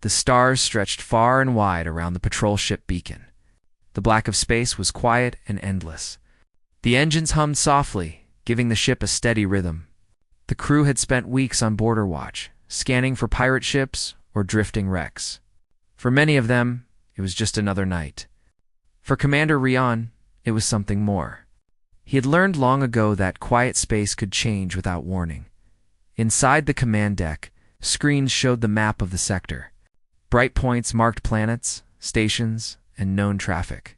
The stars stretched far and wide around the patrol ship beacon. The black of space was quiet and endless. The engines hummed softly, giving the ship a steady rhythm. The crew had spent weeks on border watch, scanning for pirate ships or drifting wrecks. For many of them, it was just another night. For Commander Rian, it was something more. He had learned long ago that quiet space could change without warning. Inside the command deck, screens showed the map of the sector. Bright points marked planets, stations, and known traffic.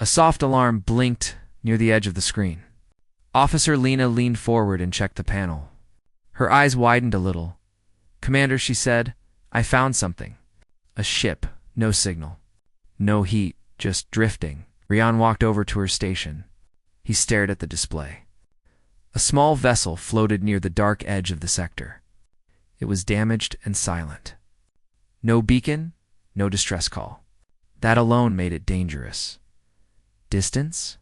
A soft alarm blinked near the edge of the screen. Officer Lena leaned forward and checked the panel. Her eyes widened a little. "Commander," she said, "I found something." A ship, no signal. No heat, just drifting. Rian walked over to her station. He stared at the display. A small vessel floated near the dark edge of the sector. It was damaged and silent. No beacon, no distress call. That alone made it dangerous. "Distance?"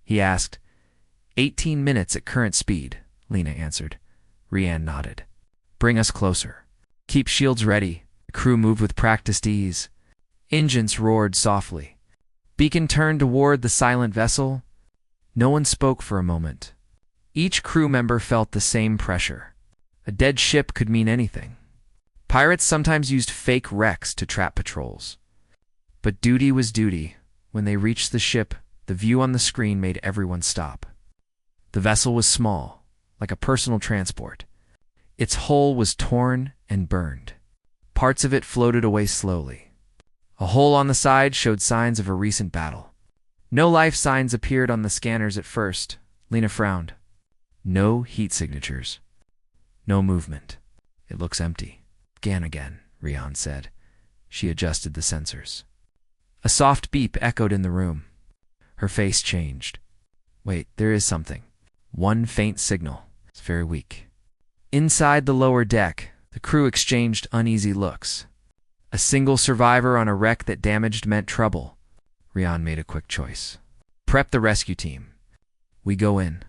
he asked. 18 minutes at current speed, Lena answered. Rian nodded. "Bring us closer. Keep shields ready." The crew moved with practiced ease. Engines roared softly. Beacon turned toward the silent vessel. No one spoke for a moment. Each crew member felt the same pressure. A dead ship could mean anything. Pirates sometimes used fake wrecks to trap patrols. But duty was duty. When they reached the ship, the view on the screen made everyone stop. The vessel was small, like a personal transport. Its hull was torn and burned. Parts of it floated away slowly. A hole on the side showed signs of a recent battle. No life signs appeared on the scanners at first. Lena frowned. No heat signatures. No movement. "It looks empty." "Scan again," Rian said. She adjusted the sensors. A soft beep echoed in the room. Her face changed. "Wait, there is something. One faint signal. It's very weak." Inside the lower deck, the crew exchanged uneasy looks. A single survivor on a wreck that damaged meant trouble. Rian made a quick choice. "Prep the rescue team. We go in."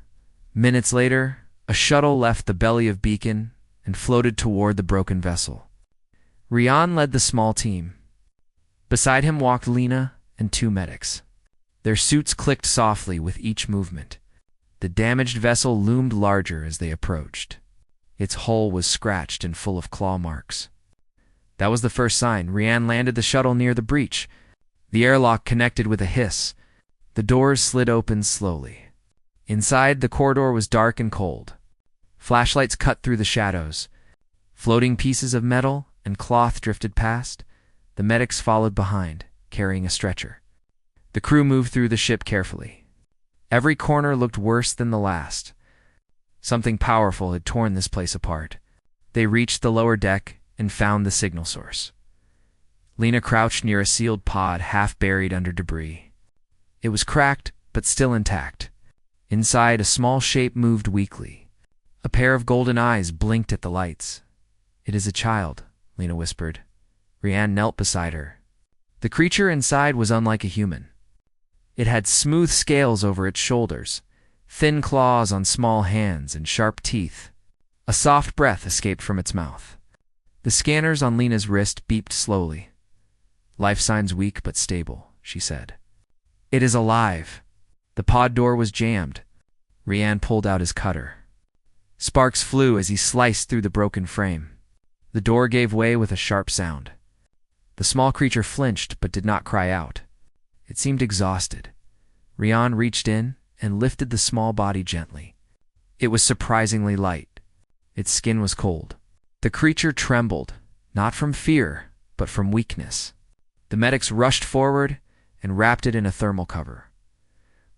Minutes later, a shuttle left the belly of Beacon and floated toward the broken vessel. Rian led the small team. Beside him walked Lena and 2 medics. Their suits clicked softly with each movement. The damaged vessel loomed larger as they approached. Its hull was scratched and full of claw marks. That was the first sign. Rian landed the shuttle near the breach. The airlock connected with a hiss. The doors slid open slowly. Inside, the corridor was dark and cold. Flashlights cut through the shadows. Floating pieces of metal and cloth drifted past. The medics followed behind, carrying a stretcher. The crew moved through the ship carefully. Every corner looked worse than the last. Something powerful had torn this place apart. They reached the lower deck and found the signal source. Lena crouched near a sealed pod half buried under debris. It was cracked, but still intact. Inside, a small shape moved weakly. A pair of golden eyes blinked at the lights. "It is a child," Lena whispered. Rian knelt beside her. The creature inside was unlike a human. It had smooth scales over its shoulders, thin claws on small hands, and sharp teeth. A soft breath escaped from its mouth. The scanners on Lena's wrist beeped slowly. "Life signs weak but stable," she said. "It is alive." The pod door was jammed. Rian pulled out his cutter. Sparks flew as he sliced through the broken frame. The door gave way with a sharp sound. The small creature flinched but did not cry out. It seemed exhausted. Rian reached in and lifted the small body gently. It was surprisingly light. Its skin was cold. The creature trembled, not from fear, but from weakness. The medics rushed forward and wrapped it in a thermal cover.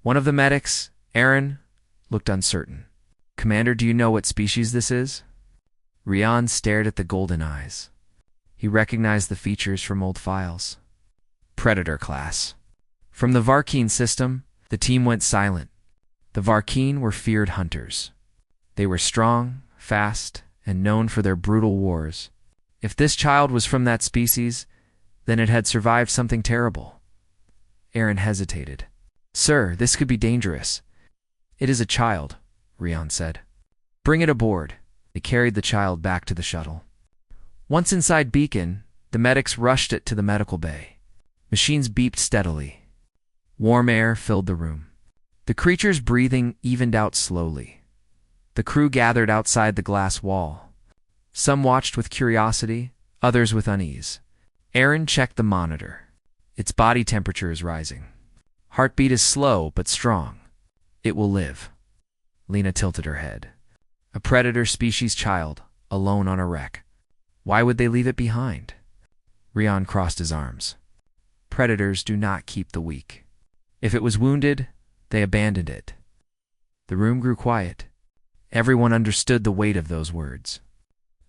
One of the medics, Aaron, looked uncertain. "Commander, do you know what species this is?" Rian stared at the golden eyes. He recognized the features from old files. Predator class. From the Varkeen system, the team went silent. The Varkeen were feared hunters. They were strong, fast, and known for their brutal wars. If this child was from that species, then it had survived something terrible. Aaron hesitated. "Sir, this could be dangerous." "It is a child," Rian said. "Bring it aboard." They carried the child back to the shuttle. Once inside Beacon, The medics rushed it to the medical bay. Machines beeped steadily. Warm air filled the room. The creature's breathing evened out slowly. The crew gathered outside the glass wall. Some watched with curiosity, others with unease. Aaron checked the monitor. Its body temperature is rising. Heartbeat is slow but strong. It will live. Lena tilted her head. A predator species child, alone on a wreck. Why would they leave it behind? Rion crossed his arms. Predators do not keep the weak. If it was wounded, they abandoned it. The room grew quiet. Everyone understood the weight of those words.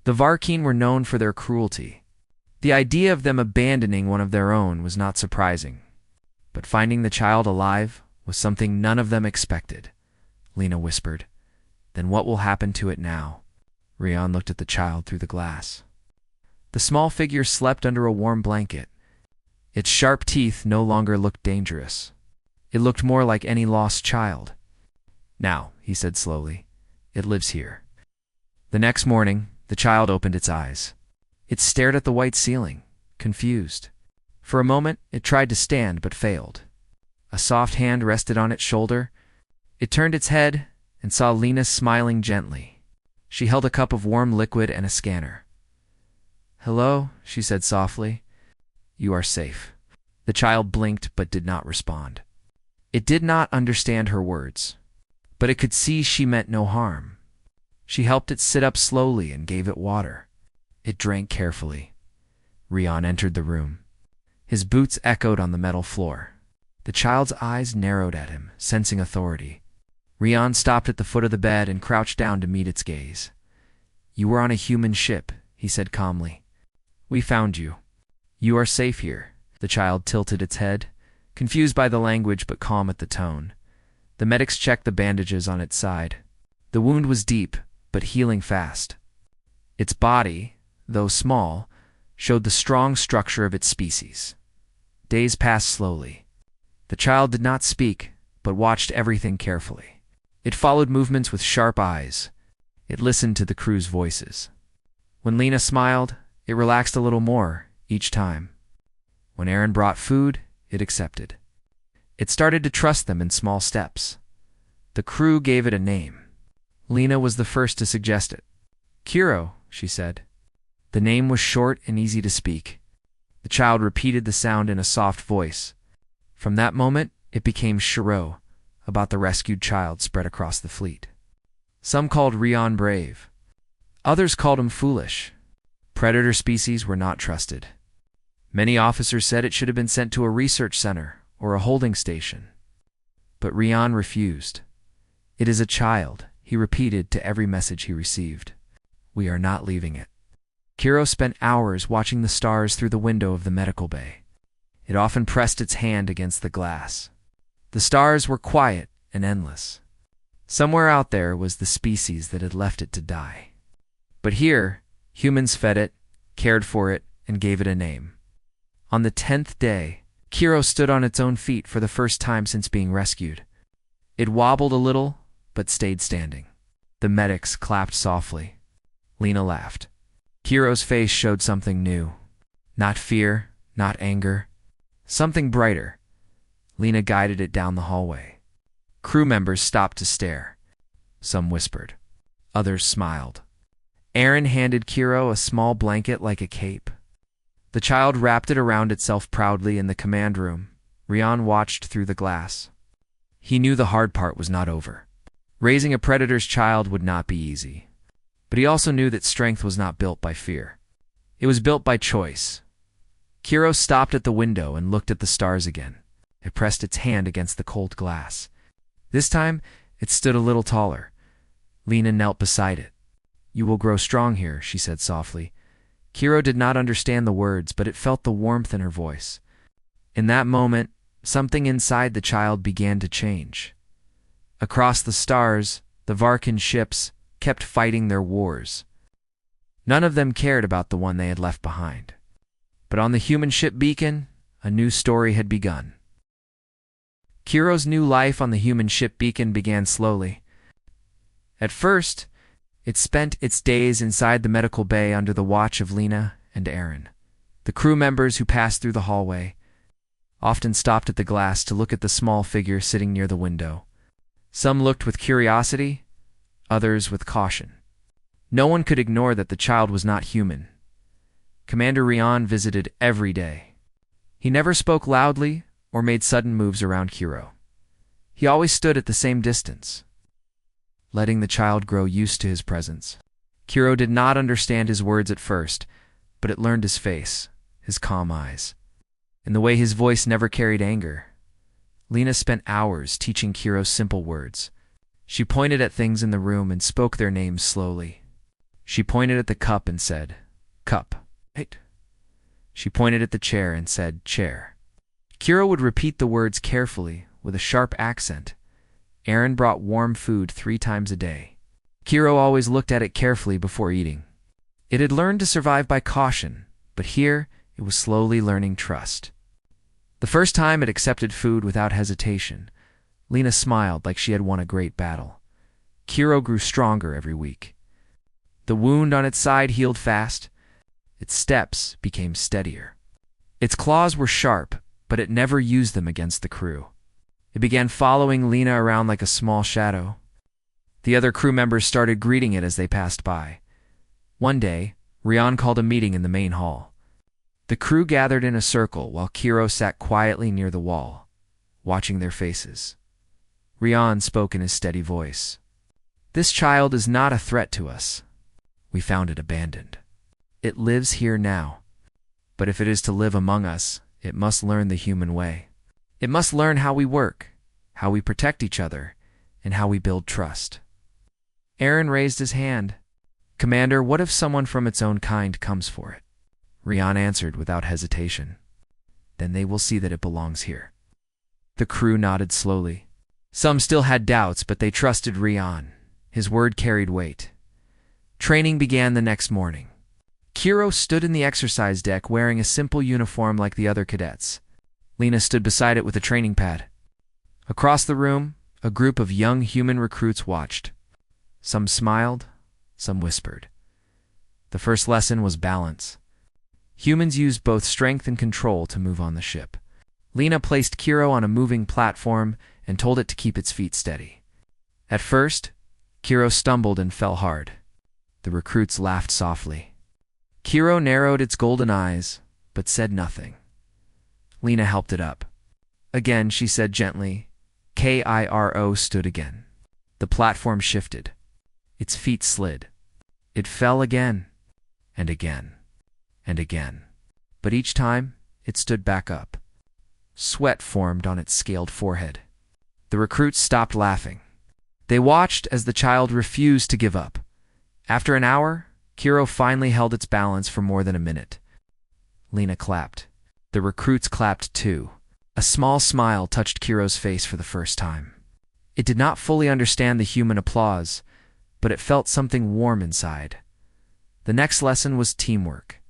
The Varkeen were known for their cruelty. The idea of them abandoning one of their own was not surprising. But finding the child alive was something none of them expected. Lena whispered, "Then what will happen to it now?" Rion looked at the child through the glass. The small figure slept under a warm blanket. Its sharp teeth no longer looked dangerous. It looked more like any lost child. "Now," he said slowly, "it lives here." The next morning, the child opened its eyes. It stared at the white ceiling, confused. For a moment, it tried to stand but failed. A soft hand rested on its shoulder. It turned its head and saw Lena smiling gently. She held a cup of warm liquid and a scanner. "Hello," she said softly. "You are safe." The child blinked but did not respond. It did not understand her words, but it could see she meant no harm. She helped it sit up slowly and gave it water. It drank carefully. Rion entered the room. His boots echoed on the metal floor. The child's eyes narrowed at him, sensing authority. Rion stopped at the foot of the bed and crouched down to meet its gaze. "You were on a human ship," he said calmly. "We found you. You are safe here." The child tilted its head, confused by the language but calm at the tone. The medics checked the bandages on its side. The wound was deep, but healing fast. Its body, though small, showed the strong structure of its species. Days passed slowly. The child did not speak, but watched everything carefully. It followed movements with sharp eyes. It listened to the crew's voices. When Lena smiled, it relaxed a little more each time. When Aaron brought food, it accepted. It started to trust them in small steps. The crew gave it a name. Lena was the first to suggest it. "Kiro," she said. The name was short and easy to speak. The child repeated the sound in a soft voice. From that moment, it became Shiro, about the rescued child spread across the fleet. Some called Rion brave. Others called him foolish. Predator species were not trusted. Many officers said it should have been sent to a research center or a holding station. But Rion refused. "It is a child," he repeated to every message he received. "We are not leaving it." Kiro spent hours watching the stars through the window of the medical bay. It often pressed its hand against the glass. The stars were quiet and endless. Somewhere out there was the species that had left it to die. But here, humans fed it, cared for it, and gave it a name. On the 10th day, Kiro stood on its own feet for the first time since being rescued. It wobbled a little, but stayed standing. The medics clapped softly. Lena laughed. Kiro's face showed something new. Not fear, not anger. Something brighter. Lena guided it down the hallway. Crew members stopped to stare. Some whispered. Others smiled. Aaron handed Kiro a small blanket like a cape. The child wrapped it around itself proudly in the command room. Rion watched through the glass. He knew the hard part was not over. Raising a predator's child would not be easy. But he also knew that strength was not built by fear. It was built by choice. Kiro stopped at the window and looked at the stars again. It pressed its hand against the cold glass. This time, it stood a little taller. Lena knelt beside it. "You will grow strong here," she said softly. Kiro did not understand the words, but it felt the warmth in her voice. In that moment, something inside the child began to change. Across the stars, the Varkin ships kept fighting their wars. None of them cared about the one they had left behind. But on the human ship Beacon, a new story had begun. Kiro's new life on the human ship Beacon began slowly. At first, it spent its days inside the medical bay under the watch of Lena and Aaron. The crew members who passed through the hallway often stopped at the glass to look at the small figure sitting near the window. Some looked with curiosity, others with caution. No one could ignore that the child was not human. Commander Rian visited every day. He never spoke loudly or made sudden moves around Kiro. He always stood at the same distance, letting the child grow used to his presence. Kiro did not understand his words at first, but it learned his face, his calm eyes, and the way his voice never carried anger. Lena spent hours teaching Kiro simple words. She pointed at things in the room and spoke their names slowly. She pointed at the cup and said, "Cup." Right. She pointed at the chair and said, "Chair." Kiro would repeat the words carefully, with a sharp accent. Aaron brought warm food 3 times a day. Kiro always looked at it carefully before eating. It had learned to survive by caution, but here it was slowly learning trust. The first time it accepted food without hesitation, Lena smiled like she had won a great battle. Kiro grew stronger every week. The wound on its side healed fast. Its steps became steadier. Its claws were sharp, but it never used them against the crew. It began following Lena around like a small shadow. The other crew members started greeting it as they passed by. One day, Rian called a meeting in the main hall. The crew gathered in a circle while Kiro sat quietly near the wall, watching their faces. Rian spoke in his steady voice. "This child is not a threat to us. We found it abandoned. It lives here now. But if it is to live among us, it must learn the human way. It must learn how we work, how we protect each other, and how we build trust." Aaron raised his hand. "Commander, what if someone from its own kind comes for it?" Rian answered without hesitation. "Then they will see that it belongs here." The crew nodded slowly. Some still had doubts, but they trusted Rian. His word carried weight. Training began the next morning. Kiro stood in the exercise deck wearing a simple uniform like the other cadets. Lena stood beside it with a training pad. Across the room, a group of young human recruits watched. Some smiled, some whispered. The first lesson was balance. Humans used both strength and control to move on the ship. Lena placed Kiro on a moving platform and told it to keep its feet steady. At first, Kiro stumbled and fell hard. The recruits laughed softly. Kiro narrowed its golden eyes, but said nothing. Lena helped it up. Again, she said gently. Kiro stood again. The platform shifted. Its feet slid. It fell again, and again, and again. But each time, it stood back up. Sweat formed on its scaled forehead. The recruits stopped laughing. They watched as the child refused to give up. After an hour, Kiro finally held its balance for more than a minute. Lena clapped. The recruits clapped too. A small smile touched Kiro's face for the first time. It did not fully understand the human applause, but it felt something warm inside. The next lesson was teamwork.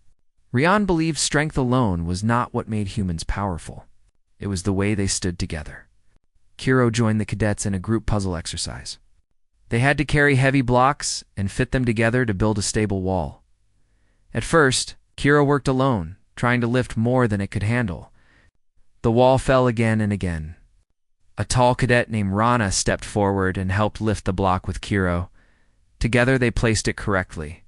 Rian believed strength alone was not what made humans powerful. It was the way they stood together. Kiro joined the cadets in a group puzzle exercise. They had to carry heavy blocks and fit them together to build a stable wall. At first, Kiro worked alone, trying to lift more than it could handle. The wall fell again and again. A tall cadet named Rana stepped forward and helped lift the block with Kiro. Together they placed it correctly.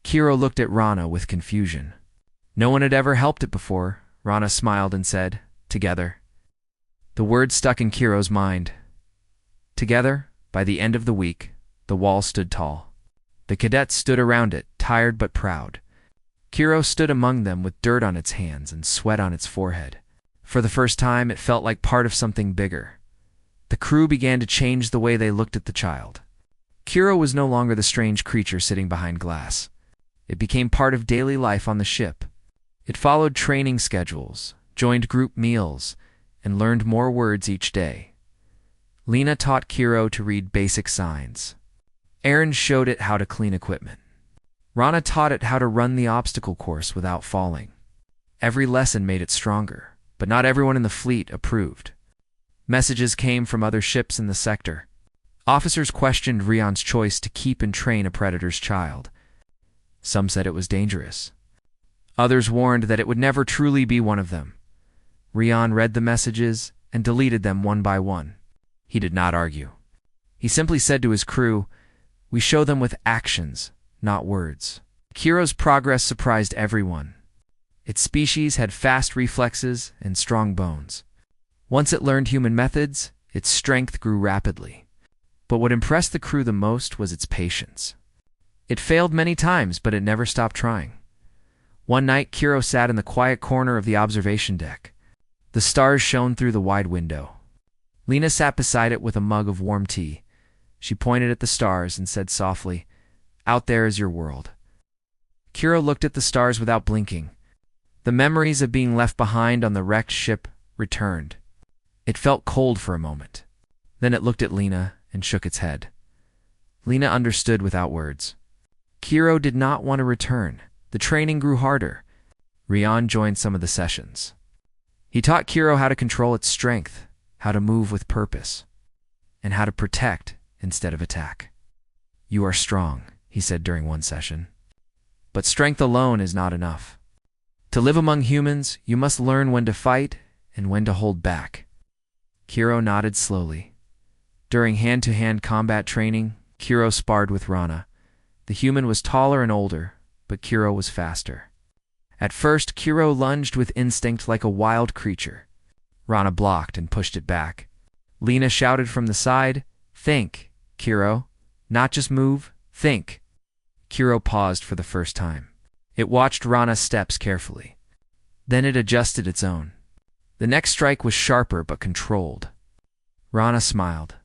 Kiro looked at Rana with confusion. No one had ever helped it before. Rana smiled and said, "Together." The word stuck in Kiro's mind. Together, by the end of the week, the wall stood tall. The cadets stood around it, tired but proud. Kiro stood among them with dirt on its hands and sweat on its forehead. For the first time, it felt like part of something bigger. The crew began to change the way they looked at the child. Kiro was no longer the strange creature sitting behind glass. It became part of daily life on the ship. It followed training schedules, joined group meals, and learned more words each day. Lena taught Kiro to read basic signs. Aaron showed it how to clean equipment. Rana taught it how to run the obstacle course without falling. Every lesson made it stronger, but not everyone in the fleet approved. Messages came from other ships in the sector. Officers questioned Rian's choice to keep and train a predator's child. Some said it was dangerous. Others warned that it would never truly be one of them. Rian read the messages and deleted them one by one. He did not argue. He simply said to his crew, "We show them with actions, not words." Kiro's progress surprised everyone. Its species had fast reflexes and strong bones. Once it learned human methods, its strength grew rapidly. But what impressed the crew the most was its patience. It failed many times, but it never stopped trying. One night, Kiro sat in the quiet corner of the observation deck. The stars shone through the wide window. Lena sat beside it with a mug of warm tea. She pointed at the stars and said softly, "Out there is your world." Kiro looked at the stars without blinking. The memories of being left behind on the wrecked ship returned. It felt cold for a moment. Then it looked at Lena and shook its head. Lena understood without words. Kiro did not want to return. The training grew harder. Rian joined some of the sessions. He taught Kiro how to control its strength, how to move with purpose, and how to protect instead of attack. "You are strong," he said during one session. "But strength alone is not enough. To live among humans, you must learn when to fight and when to hold back." Kiro nodded slowly. During hand-to-hand combat training, Kiro sparred with Rana. The human was taller and older, but Kiro was faster. At first, Kiro lunged with instinct like a wild creature. Rana blocked and pushed it back. Lena shouted from the side, "Think, Kiro. Not just move, think." Kiro paused for the first time. It watched Rana's steps carefully. Then it adjusted its own. The next strike was sharper but controlled. Rana smiled.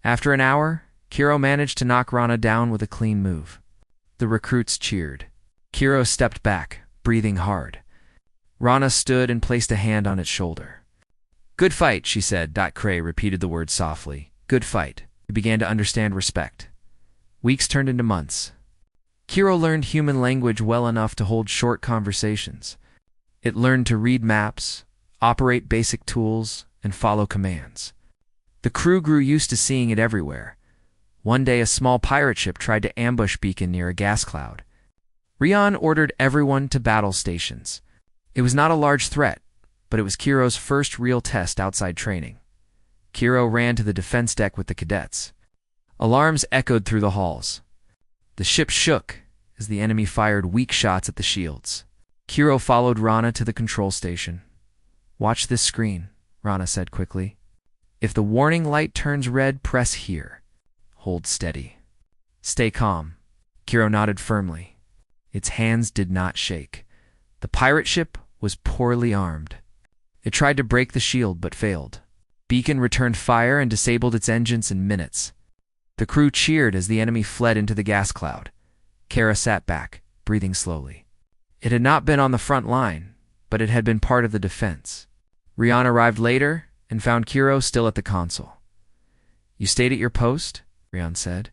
After an hour, Kiro managed to knock Rana down with a clean move. The recruits cheered. Kiro stepped back, breathing hard. Rana stood and placed a hand on its shoulder. "Good fight," she said. Cray repeated the word softly. "Good fight." He began to understand respect. Weeks turned into months. Kiro learned human language well enough to hold short conversations. It learned to read maps, operate basic tools, and follow commands. The crew grew used to seeing it everywhere. One day, a small pirate ship tried to ambush Beacon near a gas cloud. Rian ordered everyone to battle stations. It was not a large threat, but it was Kiro's first real test outside training. Kiro ran to the defense deck with the cadets. Alarms echoed through the halls. The ship shook as the enemy fired weak shots at the shields. Kiro followed Rana to the control station. "Watch this screen," Rana said quickly. "If the warning light turns red, press here. Hold steady. Stay calm." Kiro nodded firmly. Its hands did not shake. The pirate ship was poorly armed. It tried to break the shield but failed. Beacon returned fire and disabled its engines in minutes. The crew cheered as the enemy fled into the gas cloud. Kara sat back, breathing slowly. It had not been on the front line, but it had been part of the defense. Rian arrived later and found Kiro still at the console. "You stayed at your post?" Rian said.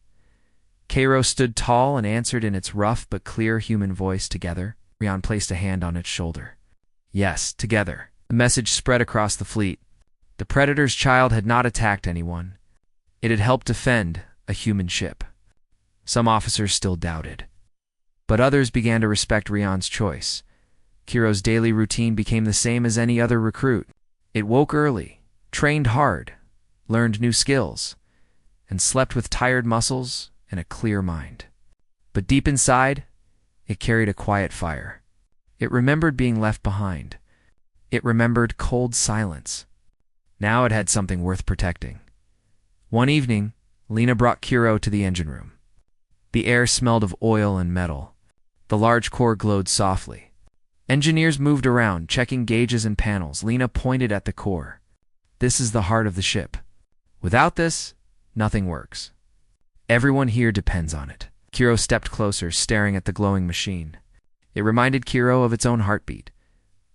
Kiro stood tall and answered in its rough but clear human voice, "Together." Rian placed a hand on its shoulder. "Yes, together." The message spread across the fleet. The Predator's child had not attacked anyone. It had helped defend a human ship. Some officers still doubted. But others began to respect Rian's choice. Kiro's daily routine became the same as any other recruit. It woke early, trained hard, learned new skills, and slept with tired muscles and a clear mind. But deep inside, it carried a quiet fire. It remembered being left behind. It remembered cold silence. Now it had something worth protecting. One evening, Lena brought Kiro to the engine room. The air smelled of oil and metal. The large core glowed softly. Engineers moved around, checking gauges and panels. Lena pointed at the core. "This is the heart of the ship. Without this, nothing works. Everyone here depends on it." Kiro stepped closer, staring at the glowing machine. It reminded Kiro of its own heartbeat.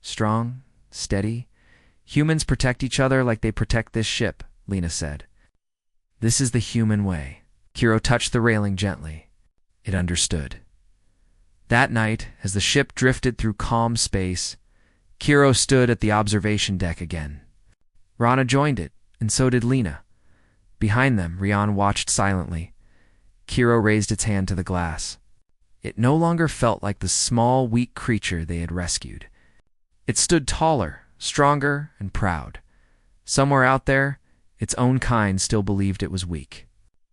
Strong, steady. "Humans protect each other like they protect this ship," Lena said. "This is the human way." Kiro touched the railing gently. It understood. That night, as the ship drifted through calm space, Kiro stood at the observation deck again. Rana joined it, and so did Lena. Behind them, Rian watched silently. Kiro raised its hand to the glass. It no longer felt like the small, weak creature they had rescued. It stood taller, stronger, and proud. Somewhere out there, its own kind still believed it was weak.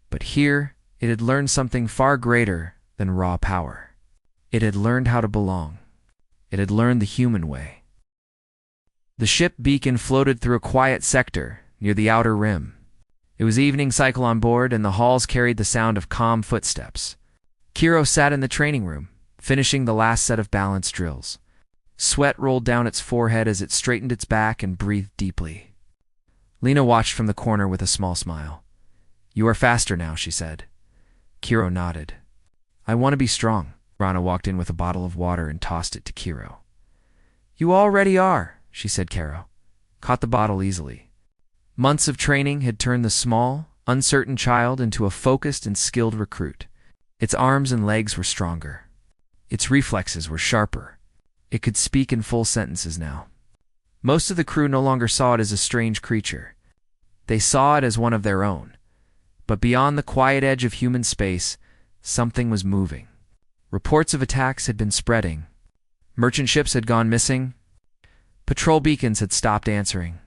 But here, it had learned something far greater than raw power. It had learned how to belong. It had learned the human way. The ship beacon floated through a quiet sector near the outer rim. It was evening cycle on board, and the halls carried the sound of calm footsteps. Kiro sat in the training room, finishing the last set of balance drills. Sweat rolled down its forehead as it straightened its back and breathed deeply. Lena watched from the corner with a small smile. "You are faster now," she said. Kiro nodded. "I want to be strong." Rana walked in with a bottle of water and tossed it to Kiro. "You already are," she said. Kiro caught the bottle easily. Months of training had turned the small, uncertain child into a focused and skilled recruit. Its arms and legs were stronger. Its reflexes were sharper. It could speak in full sentences now. Most of the crew no longer saw it as a strange creature. They saw it as one of their own. But beyond the quiet edge of human space, something was moving. Reports of attacks had been spreading. Merchant ships had gone missing. Patrol beacons had stopped answering.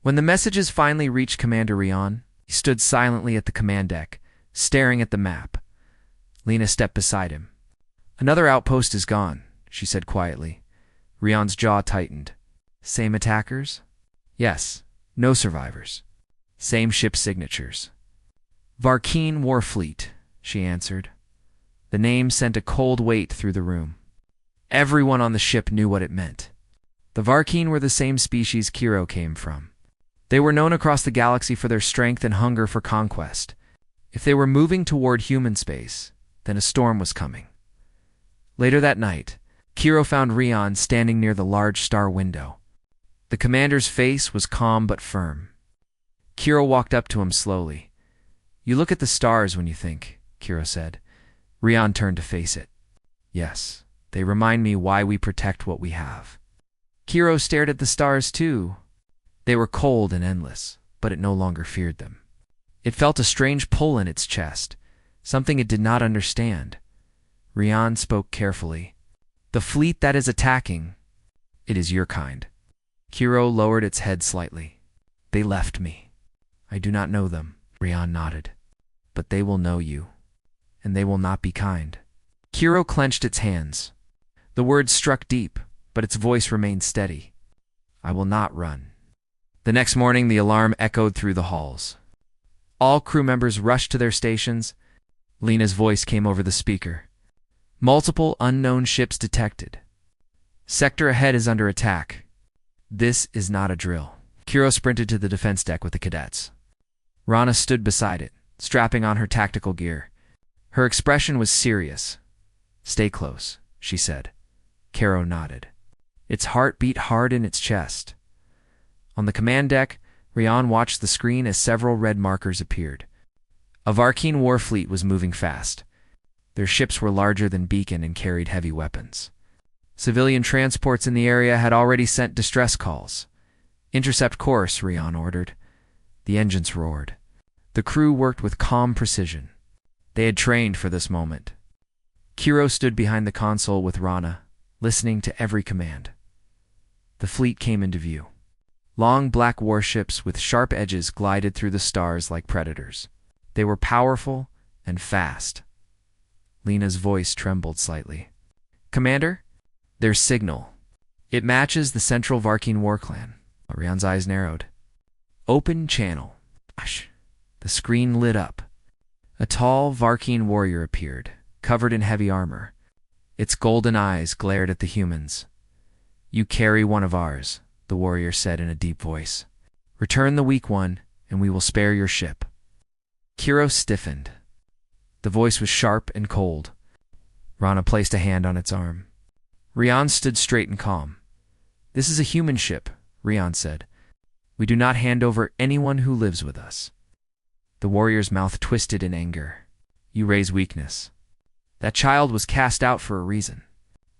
When the messages finally reached Commander Rion, he stood silently at the command deck, staring at the map. Lena stepped beside him. "Another outpost is gone," she said quietly. Rion's jaw tightened. "Same attackers?" "Yes. No survivors. Same ship signatures." "Varkeen Warfleet," she answered. The name sent a cold weight through the room. Everyone on the ship knew what it meant. The Varkeen were the same species Kiro came from. They were known across the galaxy for their strength and hunger for conquest. If they were moving toward human space, then a storm was coming. Later that night, Kiro found Rion standing near the large star window. The commander's face was calm but firm. Kiro walked up to him slowly. "You look at the stars when you think," Kiro said. Rion turned to face it. "Yes, they remind me why we protect what we have." Kiro stared at the stars too. They were cold and endless, but it no longer feared them. It felt a strange pull in its chest, something it did not understand. Rion spoke carefully. "The fleet that is attacking, it is your kind." Kiro lowered its head slightly. "They left me. I do not know them." Rion nodded. "But they will know you, and they will not be kind." Kiro clenched its hands. The words struck deep, but its voice remained steady. "I will not run." The next morning, the alarm echoed through the halls. All crew members rushed to their stations. Lena's voice came over the speaker. "Multiple unknown ships detected. Sector ahead is under attack. This is not a drill." Kiro sprinted to the defense deck with the cadets. Rana stood beside it, strapping on her tactical gear. Her expression was serious. "Stay close," she said. Kiro nodded. Its heart beat hard in its chest. On the command deck, Rion watched the screen as several red markers appeared. A Varkeen warfleet was moving fast. Their ships were larger than Beacon and carried heavy weapons. Civilian transports in the area had already sent distress calls. "Intercept course," Rion ordered. The engines roared. The crew worked with calm precision. They had trained for this moment. Kiro stood behind the console with Rana, listening to every command. The fleet came into view. Long black warships with sharp edges glided through the stars like predators. They were powerful and fast. Lena's voice trembled slightly. "Commander, their signal. It matches the Central Varkeen war clan." Rion's eyes narrowed. "Open channel." The screen lit up. A tall Varkeen warrior appeared, covered in heavy armor. Its golden eyes glared at the humans. "You carry one of ours," the warrior said in a deep voice. "Return the weak one, and we will spare your ship." Kiro stiffened. The voice was sharp and cold. Rana placed a hand on its arm. Rion stood straight and calm. "This is a human ship," Rion said. "We do not hand over anyone who lives with us." The warrior's mouth twisted in anger. "You raise weakness. That child was cast out for a reason.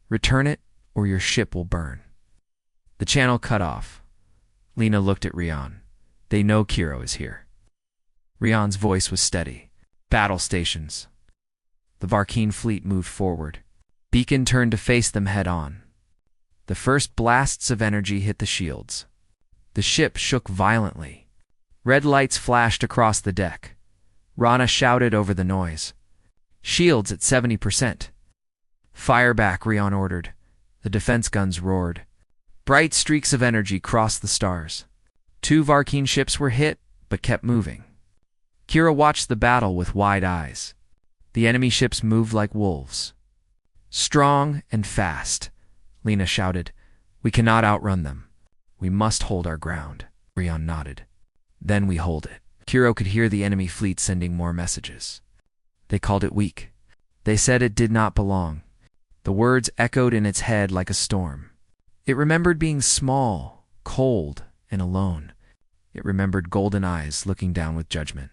Return it, or your ship will burn." The channel cut off. Lena looked at Rion. "They know Kiro is here." Rion's voice was steady. "Battle stations." The Varkeen fleet moved forward. Beacon turned to face them head-on. The first blasts of energy hit the shields. The ship shook violently. Red lights flashed across the deck. Rana shouted over the noise. "Shields at 70%. "Fire back," Rion ordered. The defense guns roared. Bright streaks of energy crossed the stars. 2 Varkeen ships were hit, but kept moving. Kira watched the battle with wide eyes. The enemy ships moved like wolves. "Strong and fast," Lena shouted. "We cannot outrun them. We must hold our ground." Rion nodded. "Then we hold it." Kiro could hear the enemy fleet sending more messages. They called it weak. They said it did not belong. The words echoed in its head like a storm. It remembered being small, cold, and alone. It remembered golden eyes looking down with judgment.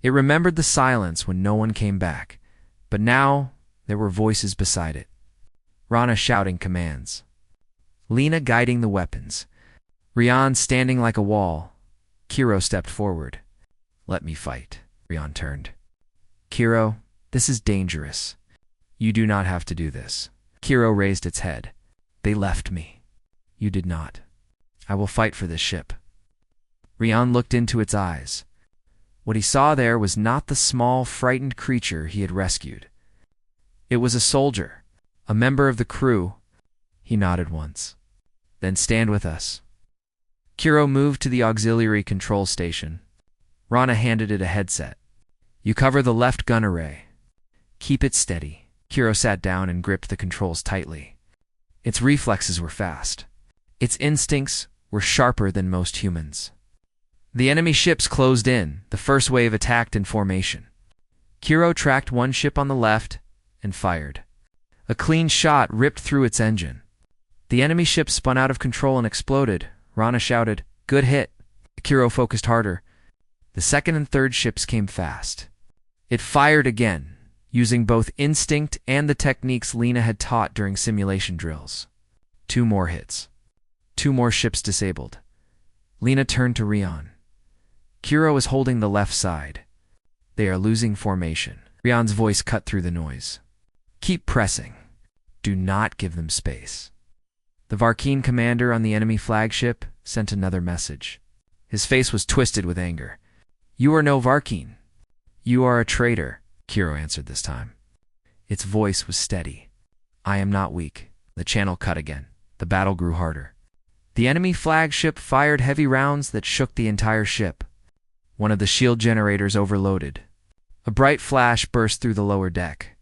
It remembered the silence when no one came back, but now there were voices beside it. Rana shouting commands. Lena guiding the weapons. Rion standing like a wall. Kiro stepped forward. "Let me fight." Rion turned. "Kiro, this is dangerous. You do not have to do this." Kiro raised its head. "They left me. You did not. I will fight for this ship." Rion looked into its eyes. What he saw there was not the small, frightened creature he had rescued. It was a soldier, a member of the crew. He nodded once. "Then stand with us." Kiro moved to the auxiliary control station. Rana handed it a headset. "You cover the left gun array. Keep it steady." Kiro sat down and gripped the controls tightly. Its reflexes were fast. Its instincts were sharper than most humans. The enemy ships closed in. The first wave attacked in formation. Kiro tracked one ship on the left and fired. A clean shot ripped through its engine. The enemy ship spun out of control and exploded. Rana shouted, "Good hit." Kiro focused harder. The second and third ships came fast. It fired again, using both instinct and the techniques Lena had taught during simulation drills. 2 more hits. 2 more ships disabled. Lena turned to Rion. Kiro is holding the left side. They are losing formation. Rion's voice cut through the noise. "Keep pressing. Do not give them space." The Varkeen commander on the enemy flagship sent another message. His face was twisted with anger. "You are no Varkeen. You are a traitor," Kiro answered this time. Its voice was steady. "I am not weak." The channel cut again. The battle grew harder. The enemy flagship fired heavy rounds that shook the entire ship. One of the shield generators overloaded. A bright flash burst through the lower deck.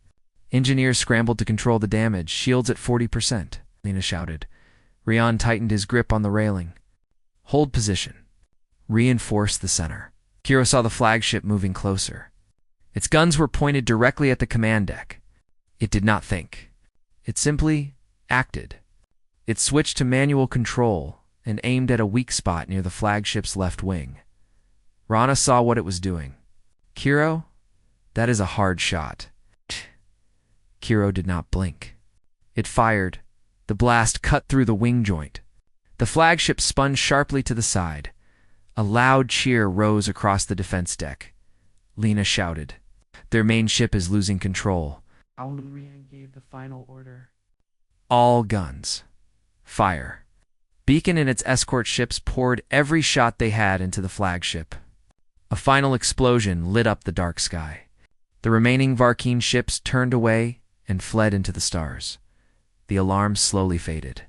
Engineers scrambled to control the damage. "Shields at 40%, Lena shouted. Rion tightened his grip on the railing. "Hold position. Reinforce the center." Kiro saw the flagship moving closer. Its guns were pointed directly at the command deck. It did not think. It simply acted. It switched to manual control and aimed at a weak spot near the flagship's left wing. Rana saw what it was doing. "Kiro, that is a hard shot." Kiro did not blink. It fired. The blast cut through the wing joint. The flagship spun sharply to the side. A loud cheer rose across the defense deck. Lena shouted, "Their main ship is losing control." Rion gave the final order. "All guns. Fire." Beacon and its escort ships poured every shot they had into the flagship. A final explosion lit up the dark sky. The remaining Varkeen ships turned away and fled into the stars. The alarm slowly faded.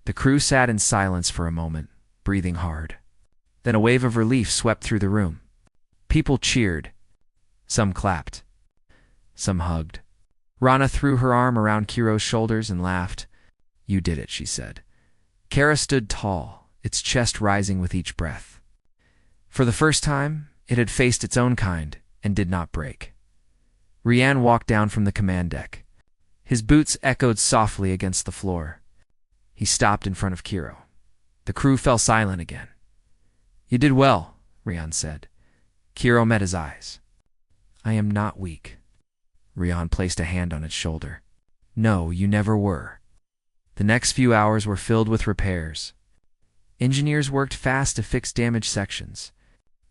The crew sat in silence for a moment, breathing hard. Then a wave of relief swept through the room. People cheered. Some clapped. Some hugged. Rana threw her arm around Kiro's shoulders and laughed. "You did it," she said. Kara stood tall, its chest rising with each breath. For the first time, it had faced its own kind and did not break. Rian walked down from the command deck. His boots echoed softly against the floor. He stopped in front of Kiro. The crew fell silent again. "You did well," Rian said. Kiro met his eyes. "I am not weak." Rian placed a hand on its shoulder. "No, you never were." The next few hours were filled with repairs. Engineers worked fast to fix damaged sections.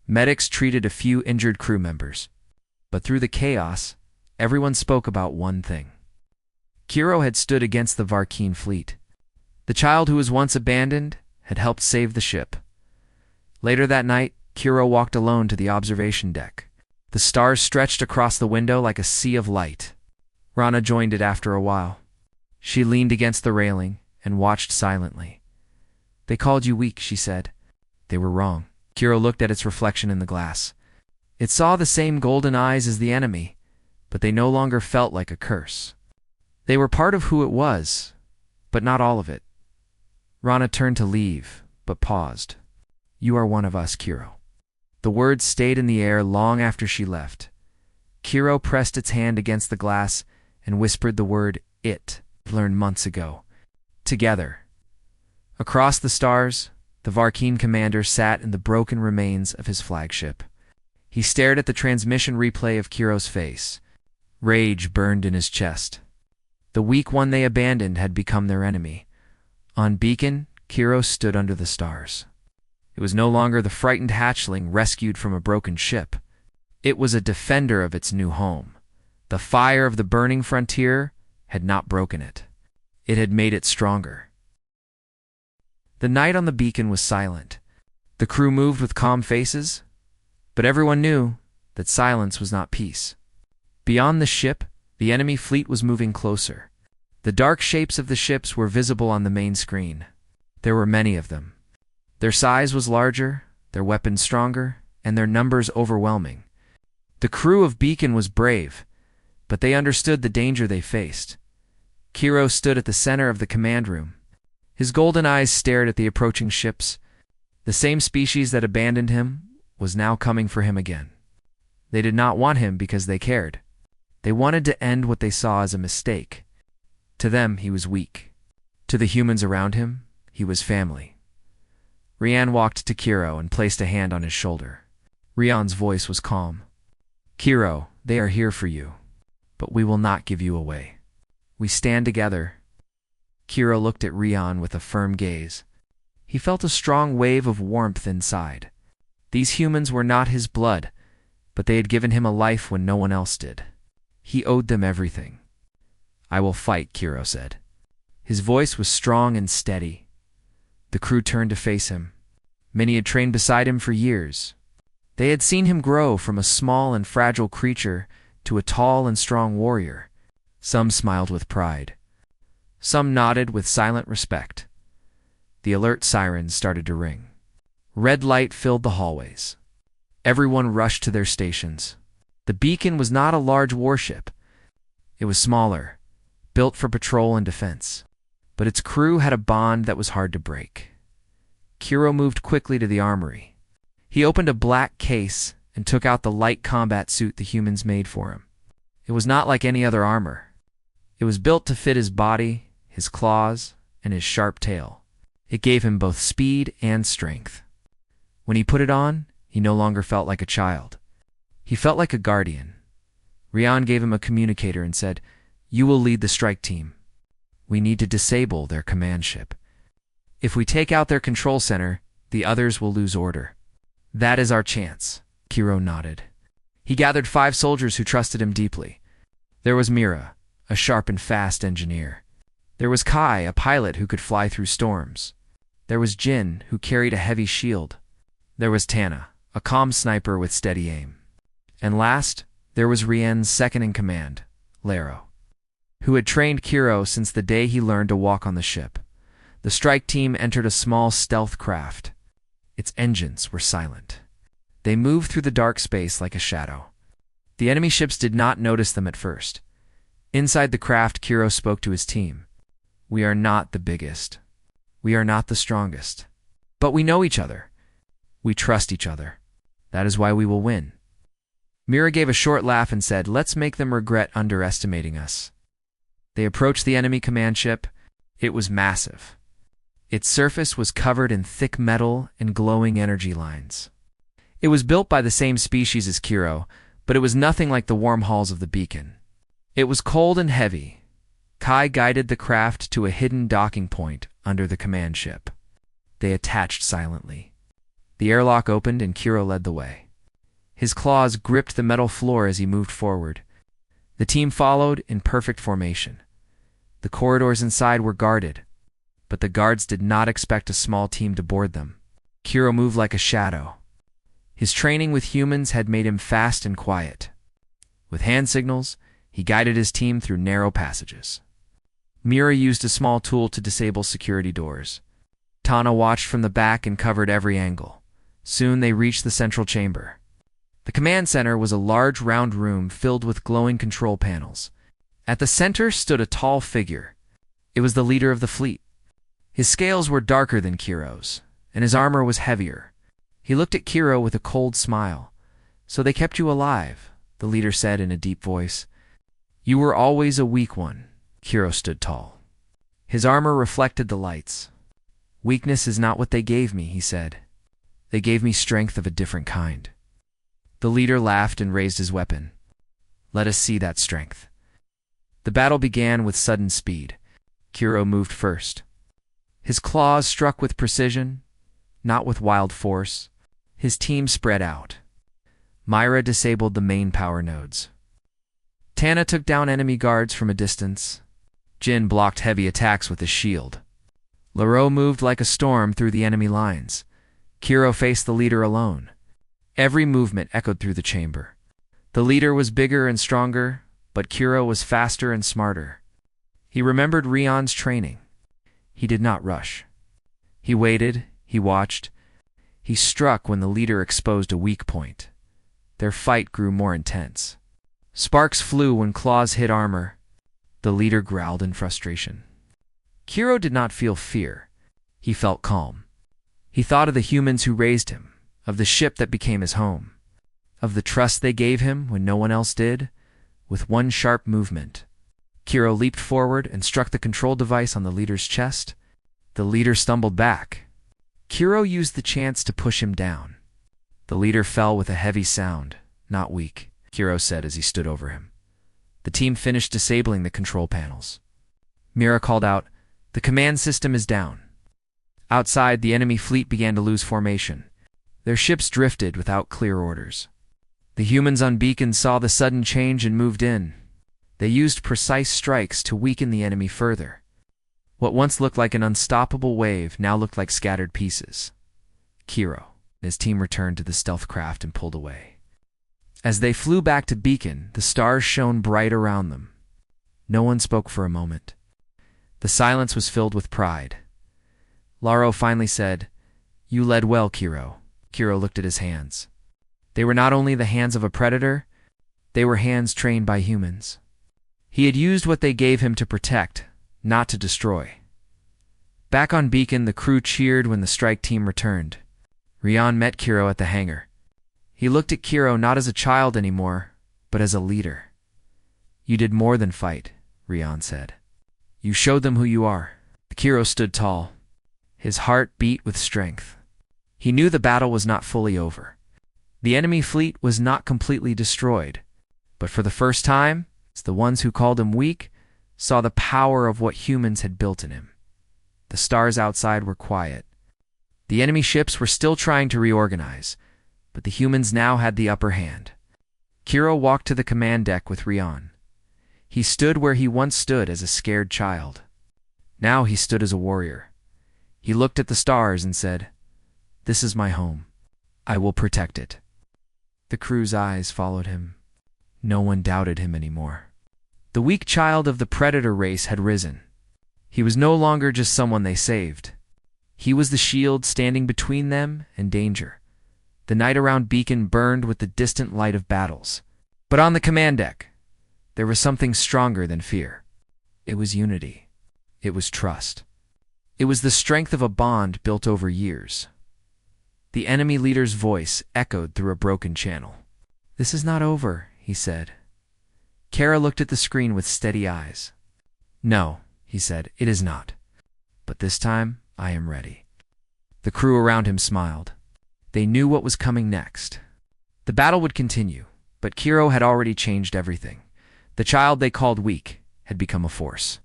Medics treated a few injured crew members. But through the chaos, everyone spoke about one thing. Kiro had stood against the Varkeen fleet. The child who was once abandoned had helped save the ship. Later that night, Kiro walked alone to the observation deck. The stars stretched across the window like a sea of light. Rana joined it after a while. She leaned against the railing and watched silently. "They called you weak," she said. They were wrong. Kiro looked at its reflection in the glass. It saw the same golden eyes as the enemy, but they no longer felt like a curse. They were part of who it was, but not all of it. Rana turned to leave, but paused. "You are one of us, Kiro." The words stayed in the air long after she left. Kiro pressed its hand against the glass and whispered the word "it," learned months ago. Together. Across the stars, the Varkeen commander sat in the broken remains of his flagship. He stared at the transmission replay of Kiro's face. Rage burned in his chest. The weak one they abandoned had become their enemy. On Beacon, Kiro stood under the stars. It was no longer the frightened hatchling rescued from a broken ship. It was a defender of its new home. The fire of the burning frontier had not broken it. It had made it stronger. The night on the Beacon was silent. The crew moved with calm faces, but everyone knew that silence was not peace. Beyond the ship, the enemy fleet was moving closer. The dark shapes of the ships were visible on the main screen. There were many of them. Their size was larger, their weapons stronger, and their numbers overwhelming. The crew of Beacon was brave, but they understood the danger they faced. Kiro stood at the center of the command room. His golden eyes stared at the approaching ships. The same species that abandoned him was now coming for him again. They did not want him because they cared. They wanted to end what they saw as a mistake. To them, he was weak. To the humans around him, he was family. Rian walked to Kiro and placed a hand on his shoulder. Rian's voice was calm. "Kiro, they are here for you, but we will not give you away. We stand together." Kiro looked at Rian with a firm gaze. He felt a strong wave of warmth inside. These humans were not his blood, but they had given him a life when no one else did. He owed them everything. "I will fight," Kiro said. His voice was strong and steady. The crew turned to face him. Many had trained beside him for years. They had seen him grow from a small and fragile creature to a tall and strong warrior. Some smiled with pride. Some nodded with silent respect. The alert sirens started to ring. Red light filled the hallways. Everyone rushed to their stations. The Beacon was not a large warship. It was smaller, built for patrol and defense. But its crew had a bond that was hard to break. Kiro moved quickly to the armory. He opened a black case and took out the light combat suit the humans made for him. It was not like any other armor. It was built to fit his body, his claws, and his sharp tail. It gave him both speed and strength. When he put it on, he no longer felt like a child. He felt like a guardian. Rian gave him a communicator and said, "You will lead the strike team. We need to disable their command ship. If we take out their control center, the others will lose order." "That is our chance," Kiro nodded. He gathered 5 soldiers who trusted him deeply. There was Mira, a sharp and fast engineer. There was Kai, a pilot who could fly through storms. There was Jin, who carried a heavy shield. There was Tana, a calm sniper with steady aim. And last, there was Rien's second-in-command, Laro, who had trained Kiro since the day he learned to walk on the ship. The strike team entered a small stealth craft. Its engines were silent. They moved through the dark space like a shadow. The enemy ships did not notice them at first. Inside the craft, Kiro spoke to his team. "We are not the biggest. We are not the strongest. But we know each other. We trust each other. That is why we will win." Mira gave a short laugh and said, "Let's make them regret underestimating us." They approached the enemy command ship. It was massive. Its surface was covered in thick metal and glowing energy lines. It was built by the same species as Kiro, but it was nothing like the warm halls of the Beacon. It was cold and heavy. Kai guided the craft to a hidden docking point under the command ship. They attached silently. The airlock opened and Kiro led the way. His claws gripped the metal floor as he moved forward. The team followed in perfect formation. The corridors inside were guarded, but the guards did not expect a small team to board them. Kiro moved like a shadow. His training with humans had made him fast and quiet. With hand signals, he guided his team through narrow passages. Mira used a small tool to disable security doors. Tana watched from the back and covered every angle. Soon they reached the central chamber. The command center was a large round room filled with glowing control panels. At the center stood a tall figure. It was the leader of the fleet. His scales were darker than Kiro's, and his armor was heavier. He looked at Kiro with a cold smile. "So they kept you alive," the leader said in a deep voice. "You were always a weak one." Kiro stood tall. His armor reflected the lights. "Weakness is not what they gave me," he said. "They gave me strength of a different kind." The leader laughed and raised his weapon. "Let us see that strength." The battle began with sudden speed. Kiro moved first. His claws struck with precision, not with wild force. His team spread out. Myra disabled the main power nodes. Tana took down enemy guards from a distance. Jin blocked heavy attacks with his shield. Leroux moved like a storm through the enemy lines. Kiro faced the leader alone. Every movement echoed through the chamber. The leader was bigger and stronger, but Kiro was faster and smarter. He remembered Rion's training. He did not rush. He waited, he watched. He struck when the leader exposed a weak point. Their fight grew more intense. Sparks flew when claws hit armor. The leader growled in frustration. Kiro did not feel fear. He felt calm. He thought of the humans who raised him, of the ship that became his home, of the trust they gave him when no one else did. With one sharp movement, Kiro leaped forward and struck the control device on the leader's chest. The leader stumbled back. Kiro used the chance to push him down. The leader fell with a heavy sound, not weak, Kiro said as he stood over him. The team finished disabling the control panels. Mira called out, "The command system is down." Outside, the enemy fleet began to lose formation. Their ships drifted without clear orders. The humans on Beacon saw the sudden change and moved in. They used precise strikes to weaken the enemy further. What once looked like an unstoppable wave now looked like scattered pieces. Kiro and his team returned to the stealth craft and pulled away. As they flew back to Beacon, the stars shone bright around them. No one spoke for a moment. The silence was filled with pride. Laro finally said, "You led well, Kiro." Kiro looked at his hands. They were not only the hands of a predator, they were hands trained by humans. He had used what they gave him to protect, not to destroy. Back on Beacon, the crew cheered when the strike team returned. Rion met Kiro at the hangar. He looked at Kiro not as a child anymore, but as a leader. "You did more than fight," Rion said. "You showed them who you are." Kiro stood tall. His heart beat with strength. He knew the battle was not fully over. The enemy fleet was not completely destroyed, but for the first time, the ones who called him weak saw the power of what humans had built in him. The stars outside were quiet. The enemy ships were still trying to reorganize, but the humans now had the upper hand. Kiro walked to the command deck with Rion. He stood where he once stood as a scared child. Now he stood as a warrior. He looked at the stars and said, "This is my home. I will protect it." The crew's eyes followed him. No one doubted him anymore. The weak child of the predator race had risen. He was no longer just someone they saved. He was the shield standing between them and danger. The night around Beacon burned with the distant light of battles. But on the command deck, there was something stronger than fear. It was unity. It was trust. It was the strength of a bond built over years. The enemy leader's voice echoed through a broken channel. "This is not over," he said. Kara looked at the screen with steady eyes. "No," he said, "it is not. But this time, I am ready." The crew around him smiled. They knew what was coming next. The battle would continue, but Kiro had already changed everything. The child they called weak had become a force.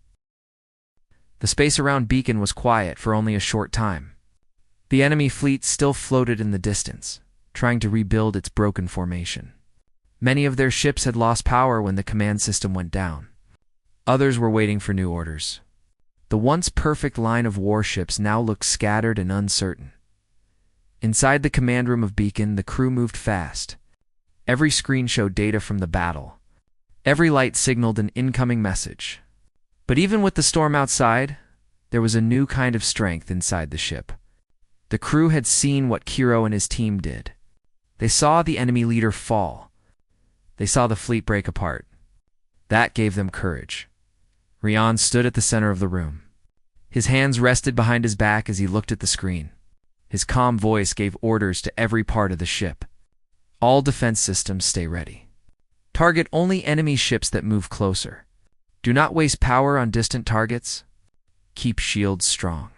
The space around Beacon was quiet for only a short time. The enemy fleet still floated in the distance, trying to rebuild its broken formation. Many of their ships had lost power when the command system went down. Others were waiting for new orders. The once perfect line of warships now looked scattered and uncertain. Inside the command room of Beacon, the crew moved fast. Every screen showed data from the battle. Every light signaled an incoming message. But even with the storm outside, there was a new kind of strength inside the ship. The crew had seen what Kiro and his team did. They saw the enemy leader fall. They saw the fleet break apart. That gave them courage. Rian stood at the center of the room. His hands rested behind his back as he looked at the screen. His calm voice gave orders to every part of the ship. All defense systems stay ready. Target only enemy ships that move closer. Do not waste power on distant targets. Keep shields strong.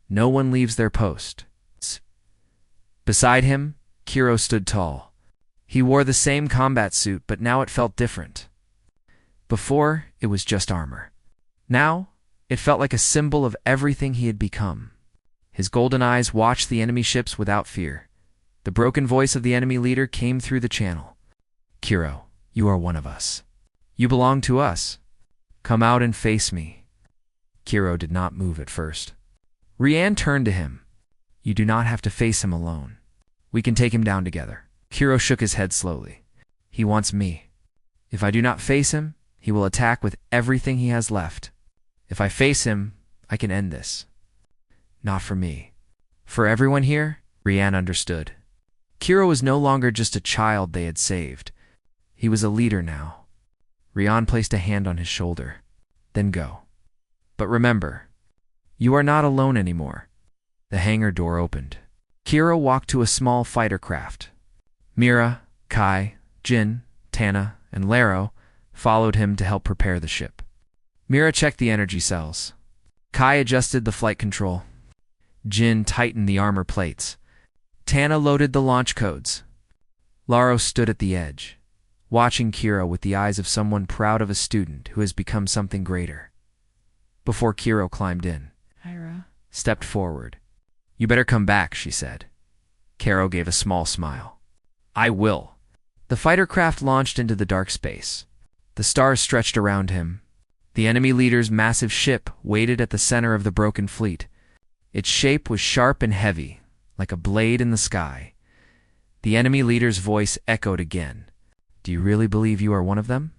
No one leaves their post. Beside him, Kiro stood tall. He wore the same combat suit, but now it felt different. Before, it was just armor. Now, it felt like a symbol of everything he had become. His golden eyes watched the enemy ships without fear. The broken voice of the enemy leader came through the channel. Kiro, you are one of us. You belong to us. Come out and face me. Kiro did not move at first. Rian turned to him. You do not have to face him alone. We can take him down together. Kiro shook his head slowly. He wants me. If I do not face him, he will attack with everything he has left. If I face him, I can end this. Not for me. For everyone here, Rian understood. Kiro was no longer just a child they had saved. He was a leader now. Rian placed a hand on his shoulder. Then go. But remember, you are not alone anymore. The hangar door opened. Kiro walked to a small fighter craft. Mira, Kai, Jin, Tana, and Laro followed him to help prepare the ship. Mira checked the energy cells. Kai adjusted the flight control. Jin tightened the armor plates. Tana loaded the launch codes. Laro stood at the edge, watching Kiro with the eyes of someone proud of a student who has become something greater. Before Kiro climbed in, Ira. Stepped forward. You better come back, she said. Kiro gave a small smile. I will. The fighter craft launched into the dark space. The stars stretched around him. The enemy leader's massive ship waited at the center of the broken fleet. Its shape was sharp and heavy, like a blade in the sky. The enemy leader's voice echoed again. Do you really believe you are one of them?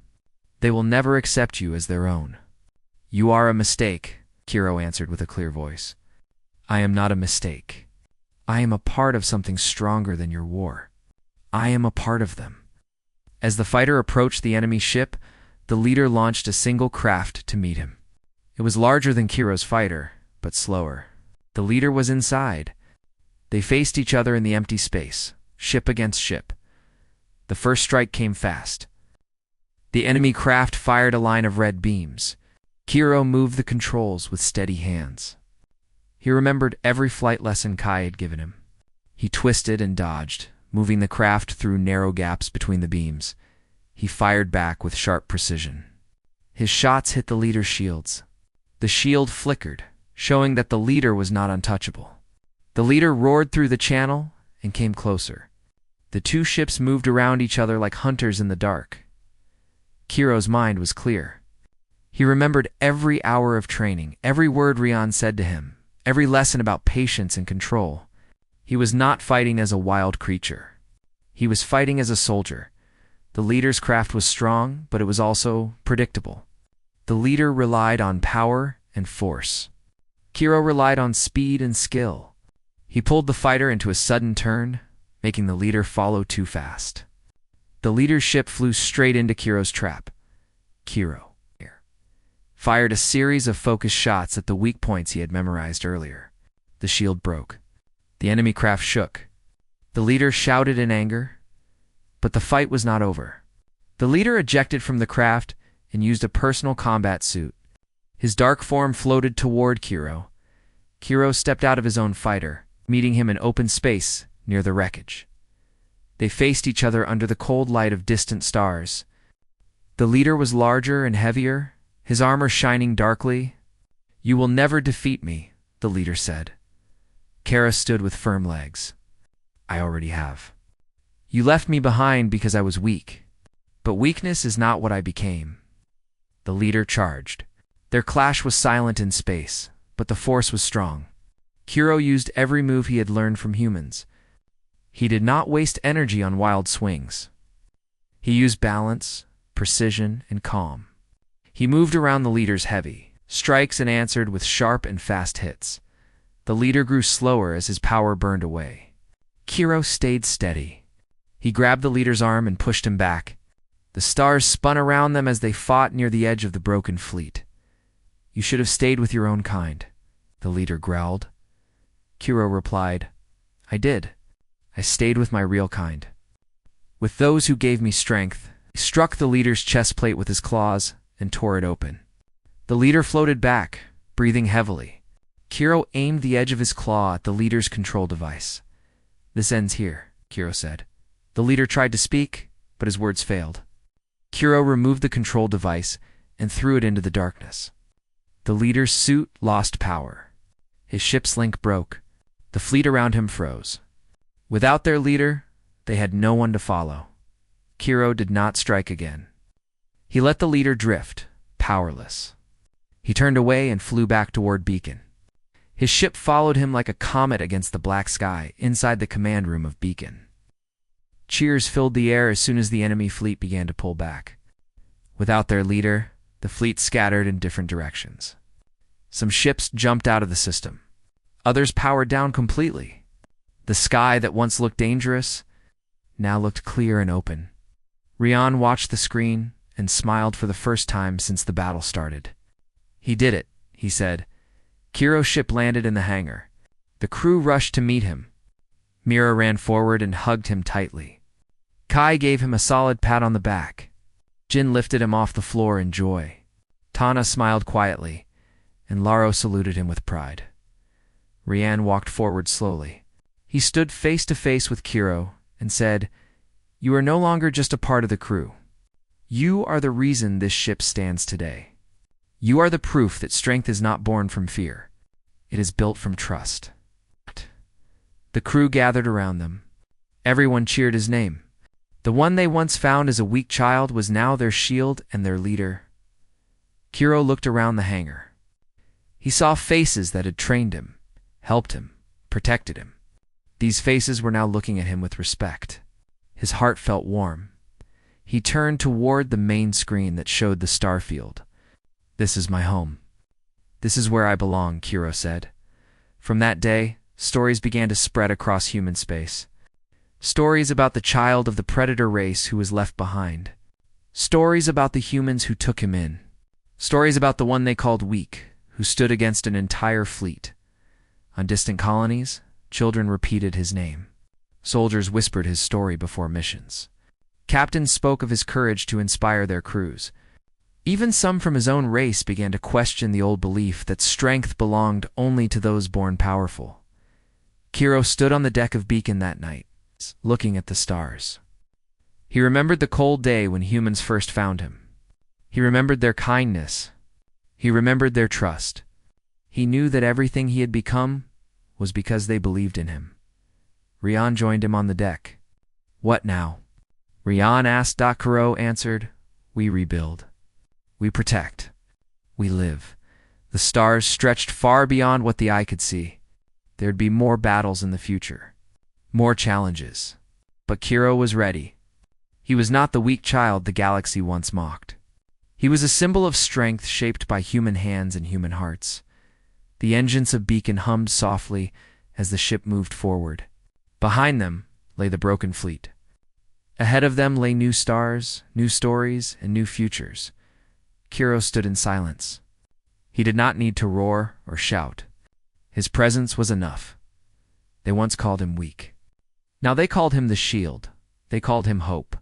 They will never accept you as their own. You are a mistake, Kiro answered with a clear voice. I am not a mistake. I am a part of something stronger than your war. I am a part of them. As the fighter approached the enemy ship, the leader launched a single craft to meet him. It was larger than Kiro's fighter, but slower. The leader was inside. They faced each other in the empty space, ship against ship. The first strike came fast. The enemy craft fired a line of red beams. Kiro moved the controls with steady hands. He remembered every flight lesson Kai had given him. He twisted and dodged, moving the craft through narrow gaps between the beams. He fired back with sharp precision. His shots hit the leader's shields. The shield flickered, showing that the leader was not untouchable. The leader roared through the channel and came closer. The two ships moved around each other like hunters in the dark. Kiro's mind was clear. He remembered every hour of training, every word Rian said to him, every lesson about patience and control. He was not fighting as a wild creature. He was fighting as a soldier. The leader's craft was strong, but it was also predictable. The leader relied on power and force. Kiro relied on speed and skill. He pulled the fighter into a sudden turn, making the leader follow too fast. The leader's ship flew straight into Kiro's trap. Kiro fired a series of focused shots at the weak points he had memorized earlier. The shield broke. The enemy craft shook. The leader shouted in anger, but the fight was not over. The leader ejected from the craft and used a personal combat suit. His dark form floated toward Kiro. Kiro stepped out of his own fighter, meeting him in open space near the wreckage. They faced each other under the cold light of distant stars. The leader was larger and heavier, his armor shining darkly. You will never defeat me, the leader said. Kara stood with firm legs. I already have. You left me behind because I was weak. But weakness is not what I became. The leader charged. Their clash was silent in space, but the force was strong. Kuro used every move he had learned from humans. He did not waste energy on wild swings. He used balance, precision, and calm. He moved around the leader's heavy strikes and answered with sharp and fast hits. The leader grew slower as his power burned away. Kuro stayed steady. He grabbed the leader's arm and pushed him back. The stars spun around them as they fought near the edge of the broken fleet. "You should have stayed with your own kind," the leader growled. Kuro replied, "I did. I stayed with my real kind." With those who gave me strength, he struck the leader's chest plate with his claws and tore it open. The leader floated back, breathing heavily. Kuro aimed the edge of his claw at the leader's control device. "This ends here," Kuro said. The leader tried to speak, but his words failed. Kuro removed the control device and threw it into the darkness. The leader's suit lost power. His ship's link broke. The fleet around him froze. Without their leader, they had no one to follow. Kuro did not strike again. He let the leader drift, powerless. He turned away and flew back toward Beacon. His ship followed him like a comet against the black sky inside the command room of Beacon. Cheers filled the air as soon as the enemy fleet began to pull back. Without their leader, the fleet scattered in different directions. Some ships jumped out of the system. Others powered down completely. The sky that once looked dangerous now looked clear and open. Rian watched the screen and smiled for the first time since the battle started. "He did it," he said. Kuro's ship landed in the hangar. The crew rushed to meet him. Mira ran forward and hugged him tightly. Kai gave him a solid pat on the back. Jin lifted him off the floor in joy. Tana smiled quietly, and Laro saluted him with pride. Rian walked forward slowly. He stood face to face with Kuro and said, "You are no longer just a part of the crew. You are the reason this ship stands today. You are the proof that strength is not born from fear. It is built from trust." The crew gathered around them. Everyone cheered his name. The one they once found as a weak child was now their shield and their leader. Kuro looked around the hangar. He saw faces that had trained him, helped him, protected him. These faces were now looking at him with respect. His heart felt warm. He turned toward the main screen that showed the starfield. "This is my home. This is where I belong," Kuro said. From that day, stories began to spread across human space. Stories about the child of the predator race who was left behind. Stories about the humans who took him in. Stories about the one they called weak, who stood against an entire fleet. On distant colonies, children repeated his name. Soldiers whispered his story before missions. Captains spoke of his courage to inspire their crews. Even some from his own race began to question the old belief that strength belonged only to those born powerful. Kuro stood on the deck of Beacon that night, looking at the stars. He remembered the cold day when humans first found him. He remembered their kindness. He remembered their trust. He knew that everything he had become was because they believed in him. Rian joined him on the deck. "What now?" Rian asked. Kuro answered, "We rebuild. We protect. We live." The stars stretched far beyond what the eye could see. There'd be more battles in the future. More challenges. But Kuro was ready. He was not the weak child the galaxy once mocked. He was a symbol of strength shaped by human hands and human hearts. The engines of Beacon hummed softly as the ship moved forward. Behind them lay the broken fleet. Ahead of them lay new stars, new stories, and new futures. Kuro stood in silence. He did not need to roar or shout. His presence was enough. They once called him weak. Now they called him the shield. They called him hope.